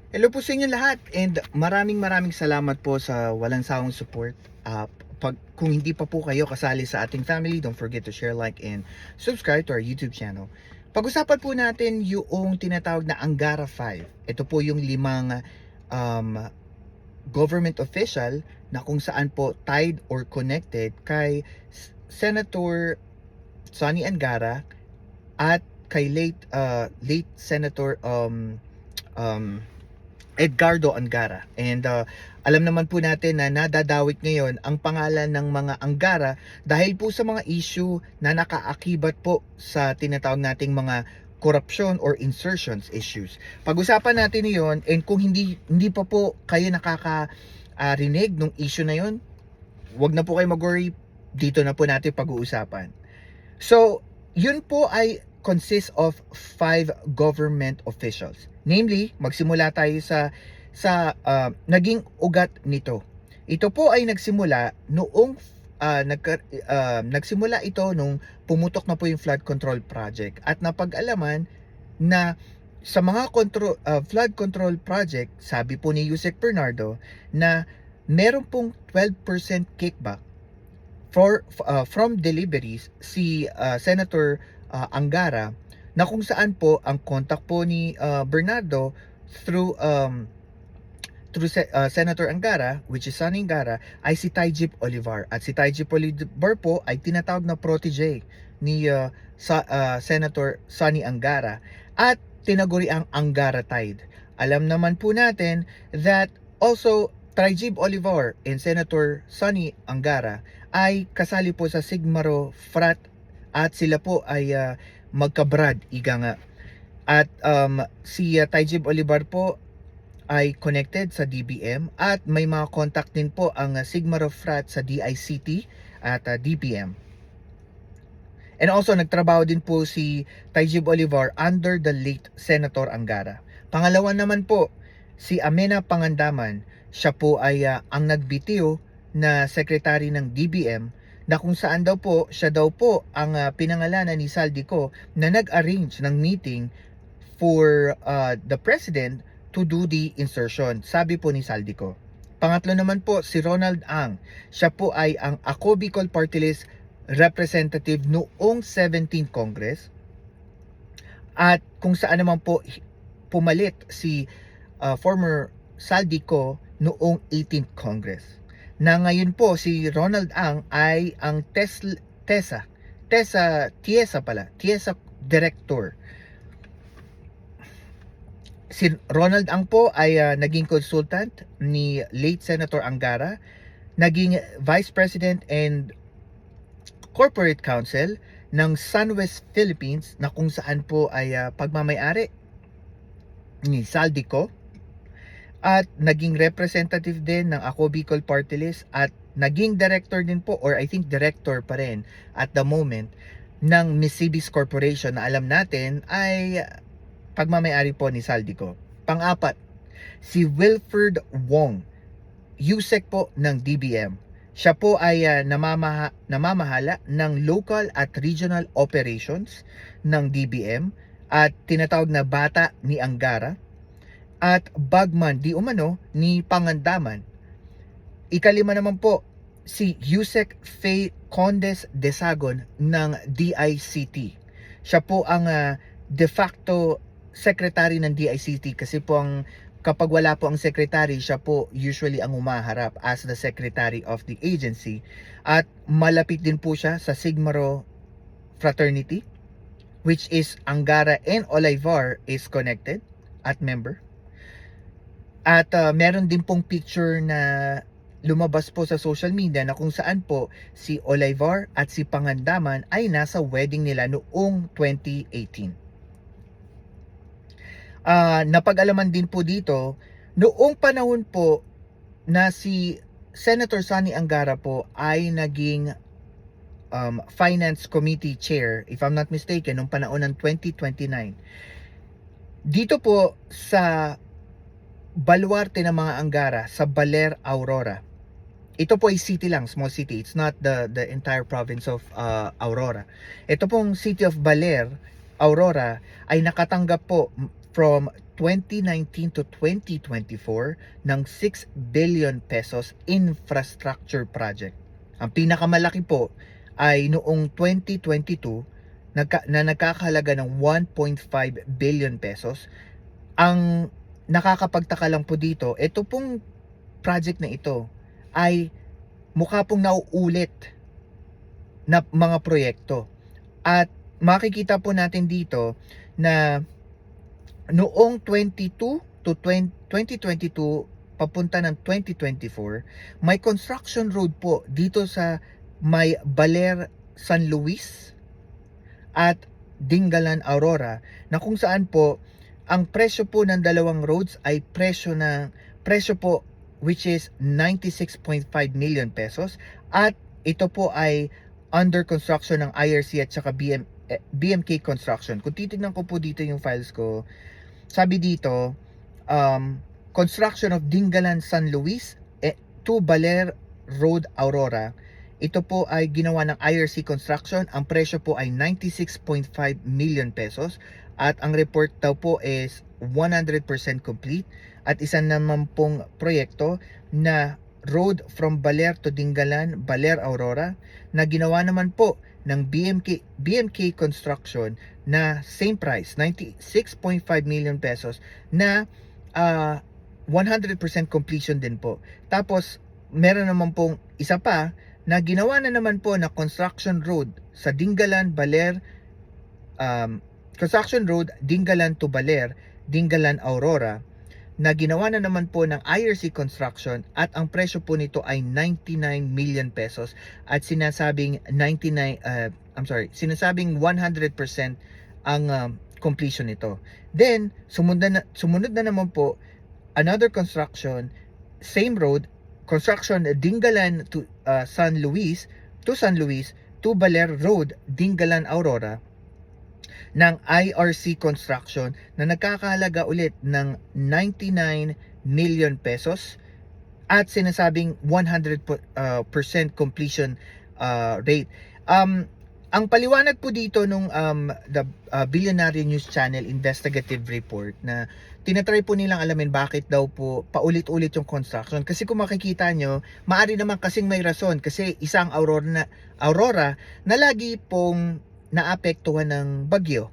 Hello po sa inyo lahat and maraming salamat po sa walang sawang support. Kung hindi pa po kayo kasali sa ating family, don't forget to share, like, and subscribe to our YouTube channel. Pag-usapan po natin yung tinatawag na Angara 5. Ito po yung limang um, government official na kung saan po tied or connected kay Senator Sonny Angara at kay late Senator um, Edgardo Angara. And alam naman po natin na nadadawit ngayon ang pangalan ng mga Angara dahil po sa mga issue na nakaakibat po sa tinatawag nating mga corruption or insertions issues. Pag-usapan natin iyon, and kung hindi pa po kayo nakakarinig ng issue na yon, wag na po kayo mag-worry, dito na po natin pag-uusapan. So, yun po ay consists of 5 government officials. Namely, magsimula tayo sa naging ugat nito. Ito po ay nagsimula noong nagsimula ito nung pumutok na po yung flood control project at napag-alaman na sa mga flood control project, sabi po ni Yusek Bernardo na meron pong 12% kickback from deliveries si Senator Angara, na kung saan po ang contact po ni Bernardo through Senator Angara, which is Sonny Angara, ay si Taijip Olivar. At si Taijip Olivar po ay tinatawag na protege ni Senator Sonny Angara at tinaguri ang Angara Tide. Alam naman po natin that also Taijip Olivar and Senator Sonny Angara ay kasali po sa Sigmaro Frat at sila po ay magkabrad, iga nga. At si Taijib Olivar po ay connected sa DBM at may mga contact din po ang Sigmaro Frat sa DICT at DPM. And also nagtrabaho din po si Taijib Olivar under the late Senator Angara. Pangalawa naman po, si Amena Pangandaman. Siya po ay ang nagbitiw na secretary ng DBM, na kung saan daw po siya daw po ang pinangalanan ni Saldico na nag-arrange ng meeting for the president to do the insertion. Sabi po ni Saldico. Pangatlo naman po si Ronald Ang. Siya po ay ang Ako Bicol Party List representative noong 17th Congress. At kung saan naman po pumalit si former Saldico noong 18th Congress. Na ngayon po si Ronald Ang ay ang TIESA Director. Si Ronald Ang po ay naging consultant ni late Senator Angara, naging Vice President and Corporate Counsel ng SunWest Philippines, na kung saan po ay pagmamay-ari ni Saldico, at naging representative din ng Ako Bicol Party List at naging director din po, or I think director pa rin at the moment, ng Missibis Corporation na alam natin ay pagmamay-ari po ni Saldico. Pang-apat, si Wilfred Wong, USEC po ng DBM. Siya po ay namamahala ng local at regional operations ng DBM at tinatawag na bata ni Angara at bagman di umano ni Pangandaman. Ikalima naman po, si Yusek Faye Condes Desagon ng DICT. Siya po ang de facto secretary ng DICT kasi po kapag wala po ang secretary, siya po usually ang umaharap as the secretary of the agency. At malapit din po siya sa Sigmaro Fraternity, which is Angara and Olivar is connected at member. At meron din pong picture na lumabas po sa social media na kung saan po si Olivar at si Pangandaman ay nasa wedding nila noong 2018. Napag-alaman din po dito, noong panahon po na si Senator Sonny Angara po ay naging Finance Committee Chair, if I'm not mistaken, noong panahon ng 2029. Dito po sa baluarte ng mga Angara sa Baler, Aurora. Ito po ay city lang, small city. It's not the entire province of Aurora. Ito pong city of Baler, Aurora ay nakatanggap po from 2019 to 2024 ng 6 billion pesos infrastructure project. Ang pinakamalaki po ay noong 2022 na nagkakahalaga ng 1.5 billion pesos. Ang nakakapagtaka lang po dito, ito pong project na ito ay mukha pong nauulit na mga proyekto. At makikita po natin dito na noong 2022 papunta ng 2024, may construction road po dito sa may Baler San Luis at Dingalan Aurora, na kung saan po ang presyo po ng dalawang roads ay presyo po which is 96.5 million pesos, at ito po ay under construction ng IRC at saka BMK Construction. Kung titignan ko po dito yung files ko, sabi dito, construction of Dingalan San Luis to Baler Road Aurora. Ito po ay ginawa ng IRC Construction. Ang presyo po ay 96.5 million pesos at ang report daw po is 100% complete. At isa naman pong proyekto na road from Baler to Dingalan, Baler Aurora, na ginawa naman po ng BMK Construction na same price, 96.5 million pesos, na 100% completion din po. Tapos meron naman pong isa pa na ginawa na naman po na construction road sa Dingalan, Baler, construction road Dingalan to Baler, Dingalan Aurora, na ginawa na naman po ng IRC Construction, at ang presyo po nito ay 99 million pesos at sinasabing 100% ang completion nito. Then sumunod na naman po another construction, same road, construction Dingalan to San Luis to Baler Road, Dingalan Aurora, ng IRC Construction, na nagkakahalaga ulit ng 99 million pesos at sinasabing 100% completion rate. Ang paliwanag po dito nung the Billionaire News Channel investigative report, na tinatry po nilang alamin bakit daw po paulit-ulit yung construction. Kasi kung makikita nyo, maari naman kasing may rason, kasi isang Aurora na lagi pong naapektuhan ng bagyo.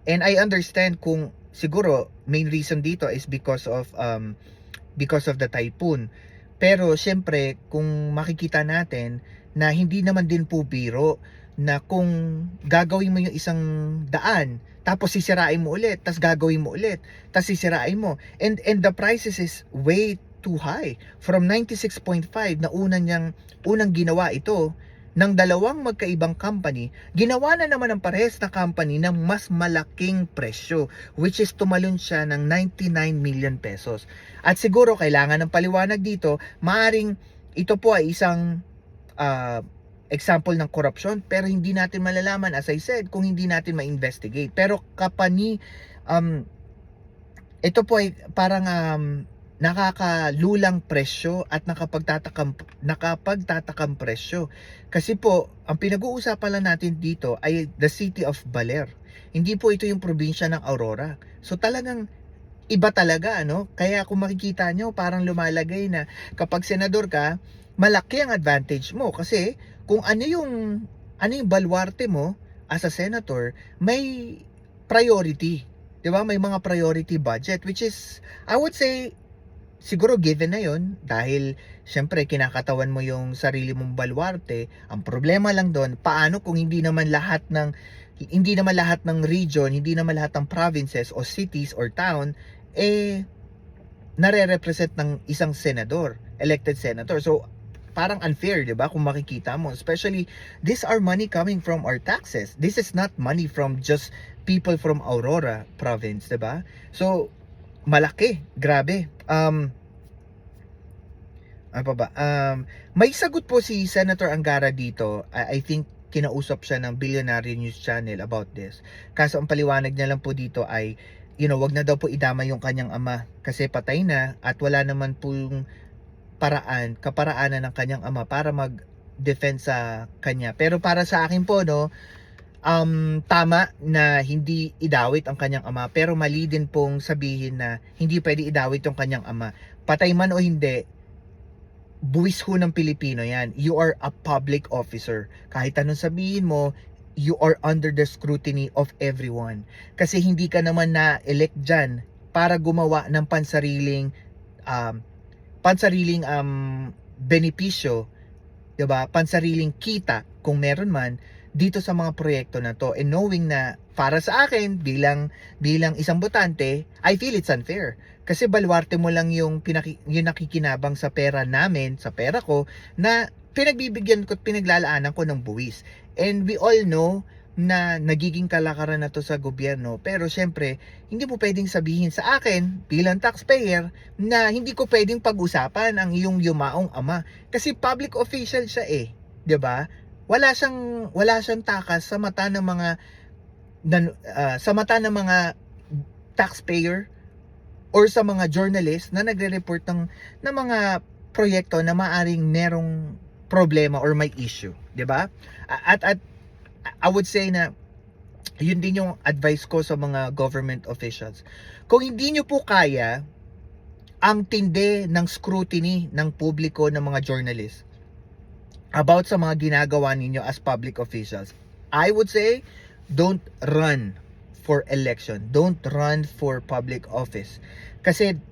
And I understand kung siguro main reason dito is because of the typhoon. Pero syempre, kung makikita natin na hindi naman din po biro na kung gagawin mo yung isang daan, tapos sisirain mo ulit, tapos gagawin mo ulit, tapos sisirain mo, and the prices is way too high. From 96.5 na unang ginawa ito ng dalawang magkaibang company, ginawa na naman ng parehas na company ng mas malaking presyo, which is tumalon siya ng 99 million pesos. At siguro kailangan ng paliwanag dito, maaring ito po ay isang example ng corruption, pero hindi natin malalaman, as I said, kung hindi natin ma-investigate. Pero ito po ay parang nakakalulang presyo at nakapagtatakang presyo. Kasi po, ang pinag-uusapan lang natin dito ay the city of Baler. Hindi po ito yung probinsya ng Aurora. So talagang iba talaga, ano? Kaya kung makikita nyo, parang lumalagay na kapag senador ka, malaki ang advantage mo, kasi kung ano yung baluarte mo as a senator, may priority, 'di ba? May mga priority budget, which is, I would say, siguro given na yon, dahil syempre kinakatawan mo yung sarili mong baluarte. Ang problema lang doon, paano kung hindi naman lahat ng region, hindi naman lahat ng provinces o cities or town nare-represent ng isang senador, elected senator. So parang unfair, 'di ba? Kung makikita mo, especially these are money coming from our taxes. This is not money from just people from Aurora province, 'di ba? So malaki, grabe. Ano pa ba? May sagot po si Senator Angara dito. I think kinausap siya ng Billionaire News Channel about this. Kaso ang paliwanag niya lang po dito ay, wag na daw po idama yung kanyang ama kasi patay na at wala naman po yung kaparaanan ng kanyang ama para mag-defend sa kanya. Pero para sa akin po, no, tama na hindi idawit ang kanyang ama, pero mali din pong sabihin na hindi pwede idawit yung kanyang ama. Patay man o hindi, buwis ho ng Pilipino yan. You are a public officer. Kahit anong sabihin mo, you are under the scrutiny of everyone. Kasi hindi ka naman na-elect dyan para gumawa ng pansariling benepisyo, 'di ba? Pansariling kita kung meron man dito sa mga proyekto na to. And knowing na para sa akin bilang isang botante, I feel it's unfair. Kasi baluarte mo lang yung nakikinabang sa pera namin, sa pera ko, na pinagbibigyan ko at pinaglalaanan ko ng buwis. And we all know na nagiging kalakaran na to sa gobyerno, pero syempre hindi mo pwedeng sabihin sa akin bilang taxpayer na hindi ko pwedeng pag-usapan ang iyong yumaong ama kasi public official siya 'di ba? Wala siyang takas sa mata ng mga taxpayer or sa mga journalist na nagre-report ng mga proyekto na maaring merong problema or may issue, 'di ba? At I would say na yun din yung advice ko sa mga government officials. Kung hindi nyo po kaya ang tindi ng scrutiny ng publiko ng mga journalists about sa mga ginagawa ninyo as public officials, I would say don't run for election. Don't run for public office. Kasi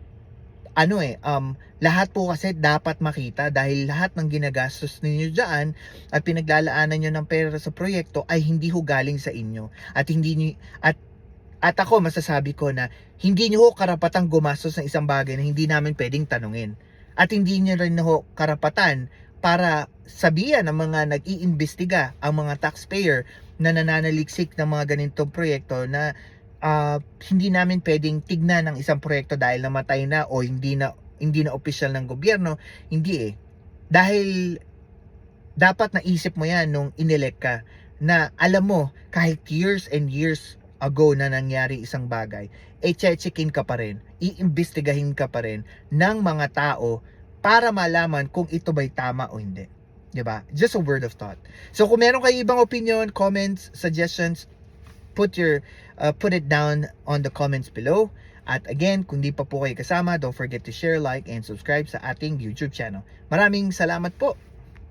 lahat po kasi dapat makita dahil lahat ng ginagastos ninyo dyan at pinaglalaanan nyo ng pera sa proyekto ay hindi ho galing sa inyo. At ako masasabi ko na hindi nyo ho karapatang gumastos ng isang bagay na hindi namin pwedeng tanungin. At hindi nyo rin ho karapatan para sabihan ng mga nag-iimbestiga ang mga taxpayer na nananaliksik ng mga ganitong proyekto na hindi namin pwedeng tignan ng isang proyekto dahil namatay na o hindi na opisyal ng gobyerno. Hindi dahil dapat naisip mo yan nung inelect ka na alam mo kahit years and years ago na nangyari isang bagay, checkin ka pa rin, iimbestigahin ka pa rin ng mga tao para malaman kung ito ba'y tama o hindi. 'Di ba? Just a word of thought. So kung meron kayo ibang opinion, comments, suggestions, put it down on the comments below. At again, kung di pa po kayo kasama, don't forget to share, like, and subscribe sa ating YouTube channel. Maraming salamat po!